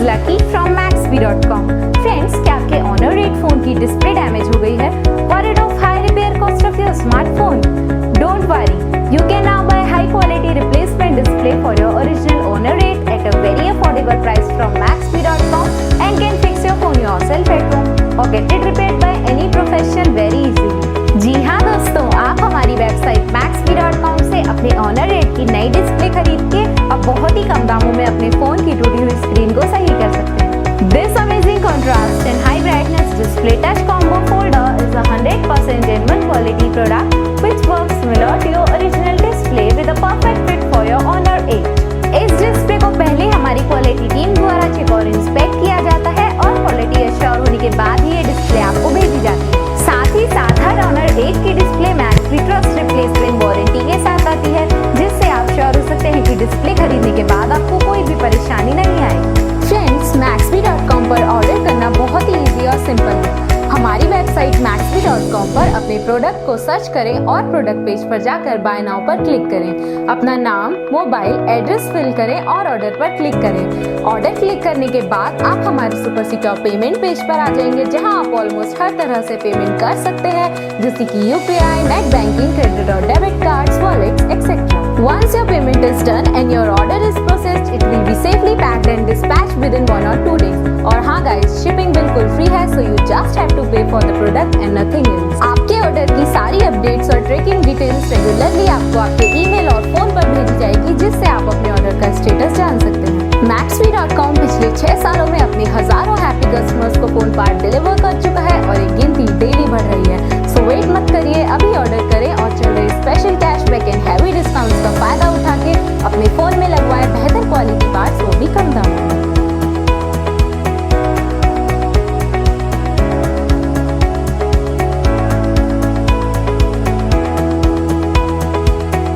Lucky from Maxbhi.com. Friends, क्या आपके honour 8 phone की डिस्प्ले डैमेज हो गई है? Worried of high repair cost of your smartphone? Don't worry, you can now buy high quality replacement display for your original Honor 8 at a very affordable price from Maxbhi.com and can fix your phone yourself at home or get it repaired by any professional very easily. जी हाँ दोस्तों, आप हमारी website Maxbhi.com से अपने Honor 8 की नई display खरीद के अब बहुत ही कम दामों में अपने फोन की टूटी हुई स्क्रीन को सही कर सकते हैं। This amazing contrast and high brightness display touch combo folder is a 100% genuine quality product which works similar to your original display with a perfect fit for your Honor 8. इस display को पहले हमारी quality team द्वारा check और inspect किया जाता है और क्वालिटी एश्योर होने के बाद ही ये डिस्प्ले आपको भेजी जाती है। साथ ही साथ हर Honor 8 की display Maxbhi trust replacement warranty के साथ आती है, जिससे आप श्योर हो सकते हैं कि डिस्प्ले खरीदने के बाद आपको कोई भी परेशानी नहीं आएगी। फ्रेंड्स, Maxbhi.com पर ऑर्डर करना बहुत ही इजी और सिंपल है। हमारी वेबसाइट Maxbhi.com पर अपने प्रोडक्ट को सर्च करें और प्रोडक्ट पेज पर जाकर बाय नाउ पर क्लिक करें। अपना नाम, मोबाइल, एड्रेस फिल करें और ऑर्डर पर क्लिक करें। ऑर्डर क्लिक करने के बाद आप हमारे सुपर सिक्योर पेमेंट पेज पर आ जाएंगे, जहां आप ऑलमोस्ट हर तरह से पेमेंट कर सकते हैं, जैसे कि यूपीआई, नेट बैंकिंग, क्रेडिट और debit cards, wallets etcetera. Once your payment is done and your order is processed, it will be safely packed and dispatched within 1 or 2 days. और हाँ guys, shipping बिल्कुल free है, so you just have to pay for the product and nothing else. आपके order की सारी updates और tracking details regularly आपको आपके ईमेल और फोन पर भेजी जाएगी, जिससे आप अपने ऑर्डर का स्टेटस जान सकते हैं। Maxbhi.com पिछले 6 सालों में अपने हजारों हैप्पी कस्टमर्स को फोन पार्ट डिलीवर कर चुका है और ये गिनती डेली बढ़ रही है। सो वेट मत करिए, अभी ऑर्डर करें और चल रहे special cashback and heavy discounts का फायदा उठा के अपने फोन में लगवाएं बेहतर क्वालिटी पार्ट्स, वो भी कम दाम में।